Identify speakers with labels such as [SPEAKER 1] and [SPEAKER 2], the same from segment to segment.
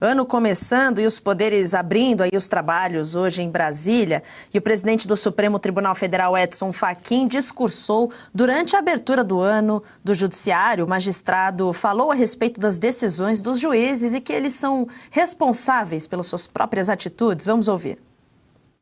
[SPEAKER 1] Ano começando e os poderes abrindo aí os trabalhos hoje em Brasília, e o presidente do Supremo Tribunal Federal, Edson Fachin, discursou durante a abertura do ano do Judiciário. O magistrado falou a respeito das decisões dos juízes e que eles são responsáveis pelas suas próprias atitudes. Vamos ouvir.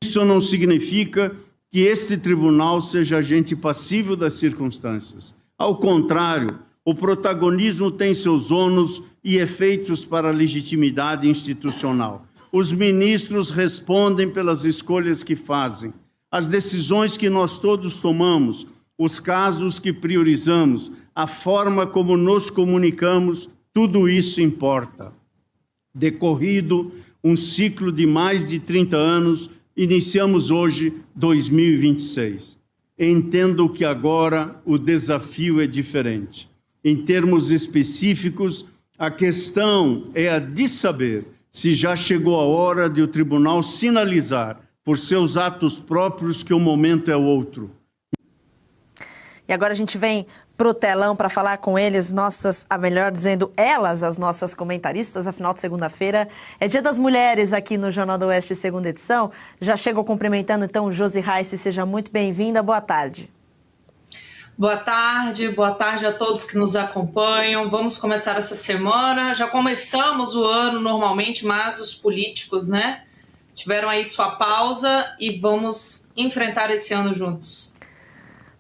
[SPEAKER 2] Isso não significa que este tribunal seja agente passivo das circunstâncias. Ao contrário, o protagonismo tem seus ônus e efeitos para a legitimidade institucional. Os ministros respondem pelas escolhas que fazem, as decisões que nós todos tomamos, os casos que priorizamos, a forma como nos comunicamos, tudo isso importa. Decorrido um ciclo de mais de 30 anos, iniciamos hoje 2026. Entendo que agora o desafio é diferente. Em termos específicos, a questão é a de saber se já chegou a hora de o tribunal sinalizar, por seus atos próprios, que o momento é outro.
[SPEAKER 1] E agora a gente vem para o telão para falar com eles, elas, as nossas comentaristas. Afinal, de segunda-feira é Dia das Mulheres aqui no Jornal do Oeste, segunda edição. Já chego cumprimentando, então, Josi Raice, seja muito bem-vinda. Boa tarde.
[SPEAKER 3] Boa tarde a todos que nos acompanham. Vamos começar essa semana. Já começamos o ano normalmente, mas os políticos, tiveram aí sua pausa e vamos enfrentar esse ano juntos.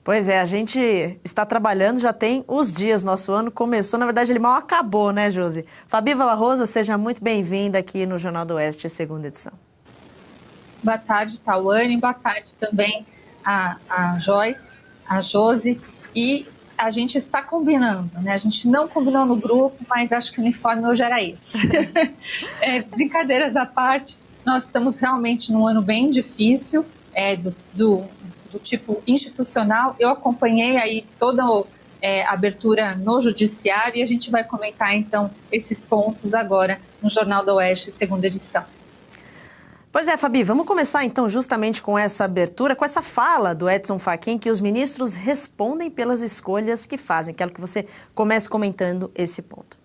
[SPEAKER 1] Pois é, a gente está trabalhando, já tem os dias, nosso ano começou, na verdade ele mal acabou, né, Josi? Fabi Barroso, seja muito bem-vinda aqui no Jornal do Oeste, segunda edição.
[SPEAKER 4] Boa tarde, Tawane, boa tarde também a Joyce, a Josi, e a gente está combinando, né? A gente não combinou no grupo, mas acho que o uniforme hoje era esse. Brincadeiras à parte, nós estamos realmente num ano bem difícil, do tipo institucional. Eu acompanhei aí toda a abertura no Judiciário e a gente vai comentar então esses pontos agora no Jornal do Oeste, segunda edição.
[SPEAKER 1] Pois é, Fabi, vamos começar então justamente com essa abertura, com essa fala do Edson Fachin, que os ministros respondem pelas escolhas que fazem. Quero que você comece comentando esse ponto.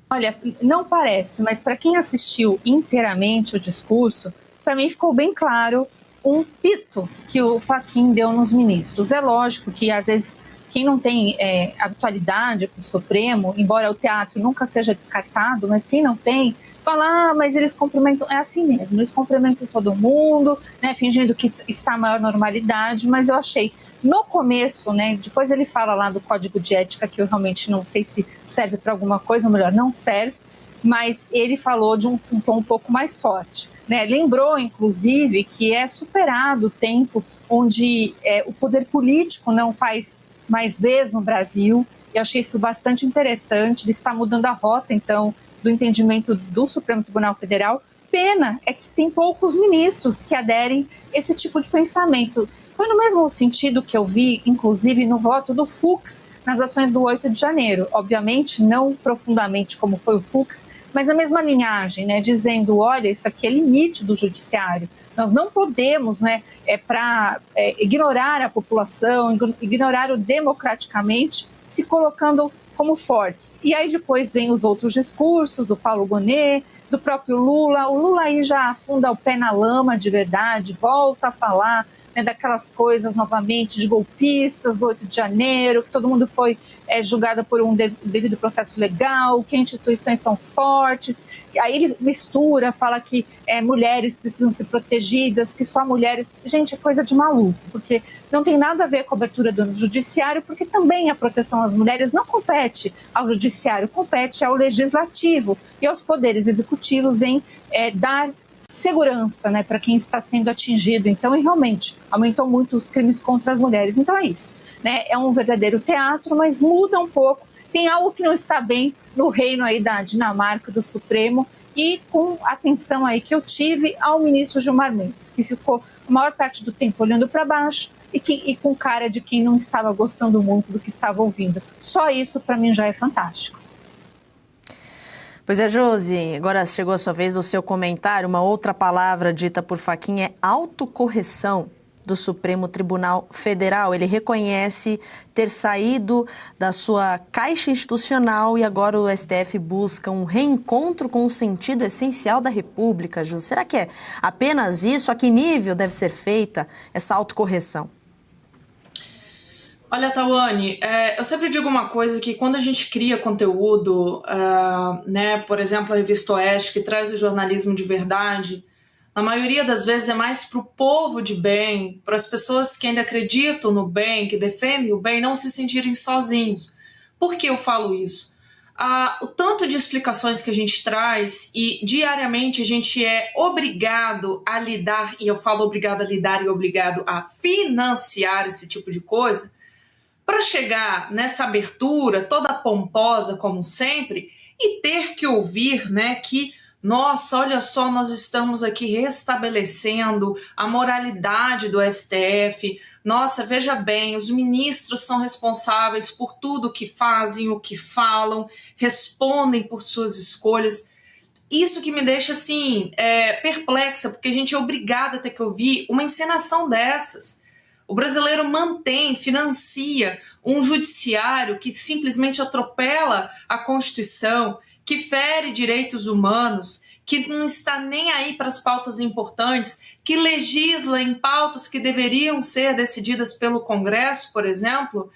[SPEAKER 4] Olha, não parece, mas para quem assistiu inteiramente o discurso, para mim ficou bem claro um pito que o Fachin deu nos ministros. É lógico que, às vezes, quem não tem habitualidade com o Supremo, embora o teatro nunca seja descartado, mas quem não tem, fala, mas eles cumprimentam, é assim mesmo, eles cumprimentam todo mundo, fingindo que está a maior normalidade, mas eu achei, no começo, depois ele fala lá do código de ética, que eu realmente não sei se serve para alguma coisa, ou melhor, não serve, mas ele falou de um tom um pouco mais forte. Lembrou, inclusive, que é superado o tempo onde o poder político não faz mais vez no Brasil. Eu achei isso bastante interessante. Ele está mudando a rota, então, do entendimento do Supremo Tribunal Federal. Pena é que tem poucos ministros que aderem a esse tipo de pensamento. Foi no mesmo sentido que eu vi, inclusive, no voto do Fux nas ações do 8 de janeiro. Obviamente, não profundamente como foi o Fux, mas na mesma linhagem, dizendo, olha, isso aqui é limite do judiciário. Nós não podemos, ignorar a população, ignorar o democraticamente, se colocando como fortes. E aí depois vem os outros discursos do Paulo Gonet, do próprio Lula. O Lula aí já afunda o pé na lama de verdade, volta a falar daquelas coisas novamente de golpistas do 8 de janeiro, que todo mundo foi julgado por um devido processo legal, que instituições são fortes. Aí ele mistura, fala que mulheres precisam ser protegidas, que só mulheres... Gente, é coisa de maluco, porque não tem nada a ver com a abertura do judiciário, porque também a proteção às mulheres não compete ao judiciário, compete ao legislativo e aos poderes executivos em dar segurança para quem está sendo atingido. Então, e realmente aumentou muito os crimes contra as mulheres. Então é isso, é um verdadeiro teatro, mas muda um pouco. Tem algo que não está bem no reino aí da Dinamarca, do Supremo, e com atenção aí que eu tive ao ministro Gilmar Mendes, que ficou a maior parte do tempo olhando para baixo e com cara de quem não estava gostando muito do que estava ouvindo. Só isso para mim já é fantástico.
[SPEAKER 1] Pois é, Josi, agora chegou a sua vez do seu comentário. Uma outra palavra dita por Fachin é autocorreção. do Supremo Tribunal Federal. Ele reconhece ter saído da sua caixa institucional e agora o STF busca um reencontro com o sentido essencial da República. Ju, será que é apenas isso? A que nível deve ser feita essa autocorreção?
[SPEAKER 3] Olha, Tawane, eu sempre digo uma coisa, que quando a gente cria conteúdo, por exemplo, a Revista Oeste, que traz o jornalismo de verdade, na maioria das vezes é mais para o povo de bem, para as pessoas que ainda acreditam no bem, que defendem o bem, não se sentirem sozinhos. Por que eu falo isso? O tanto de explicações que a gente traz e diariamente a gente é obrigado a lidar, e eu falo obrigado a lidar e obrigado a financiar esse tipo de coisa, para chegar nessa abertura toda pomposa, como sempre, e ter que ouvir, que, nossa, olha só, nós estamos aqui restabelecendo a moralidade do STF. Nossa, veja bem, os ministros são responsáveis por tudo o que fazem, o que falam, respondem por suas escolhas. Isso que me deixa, assim, perplexa, porque a gente é obrigado a ter que ouvir uma encenação dessas. O brasileiro financia um judiciário que simplesmente atropela a Constituição, que fere direitos humanos, que não está nem aí para as pautas importantes, que legisla em pautas que deveriam ser decididas pelo Congresso, por exemplo,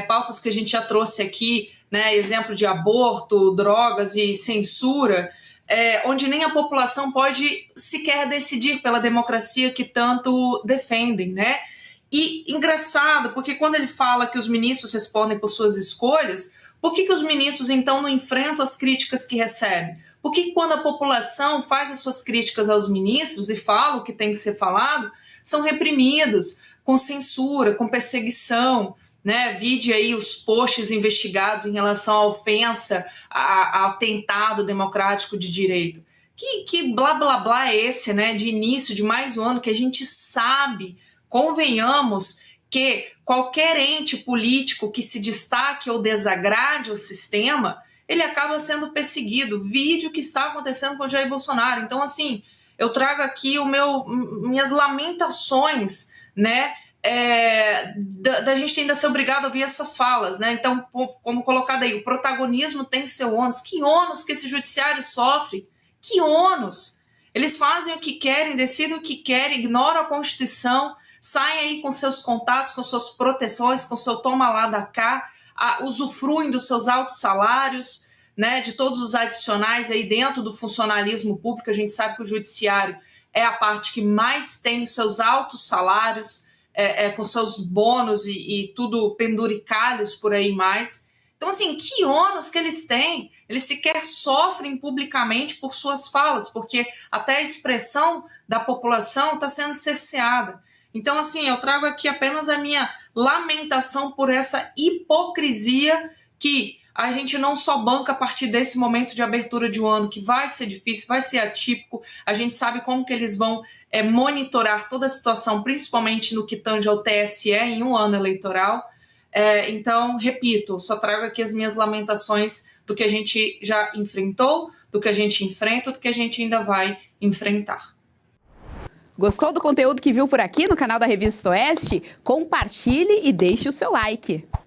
[SPEAKER 3] pautas que a gente já trouxe aqui, exemplo de aborto, drogas e censura, onde nem a população pode sequer decidir pela democracia que tanto defendem, E engraçado, porque quando ele fala que os ministros respondem por suas escolhas, por que os ministros então não enfrentam as críticas que recebem? Por que quando a população faz as suas críticas aos ministros e fala o que tem que ser falado, são reprimidos com censura, com perseguição? Vide aí os posts investigados em relação à ofensa, a atentado democrático de direito. Que blá blá blá é esse, de início de mais um ano, que a gente sabe, convenhamos, que qualquer ente político que se destaque ou desagrade o sistema, ele acaba sendo perseguido. Vide o que está acontecendo com o Jair Bolsonaro. Então, assim, eu trago aqui minhas lamentações, da gente ainda ser obrigado a ouvir essas falas, Então, como colocado aí, o protagonismo tem seu ônus. Que ônus que esse judiciário sofre? Que ônus? Eles fazem o que querem, decidem o que querem, ignoram a Constituição, saem aí com seus contatos, com suas proteções, com seu toma lá da cá, usufruem dos seus altos salários, de todos os adicionais aí dentro do funcionalismo público. A gente sabe que o judiciário é a parte que mais tem os seus altos salários, com seus bônus e tudo penduricalhos por aí mais. Então, assim, que ônus que eles têm? Eles sequer sofrem publicamente por suas falas, porque até a expressão da população está sendo cerceada. Então, assim, eu trago aqui apenas a minha lamentação por essa hipocrisia que a gente não só banca a partir desse momento de abertura de um ano, que vai ser difícil, vai ser atípico. A gente sabe como que eles vão monitorar toda a situação, principalmente no que tange ao TSE em um ano eleitoral. Então, repito, só trago aqui as minhas lamentações do que a gente já enfrentou, do que a gente enfrenta, do que a gente ainda vai enfrentar.
[SPEAKER 5] Gostou do conteúdo que viu por aqui no canal da Revista Oeste? Compartilhe e deixe o seu like.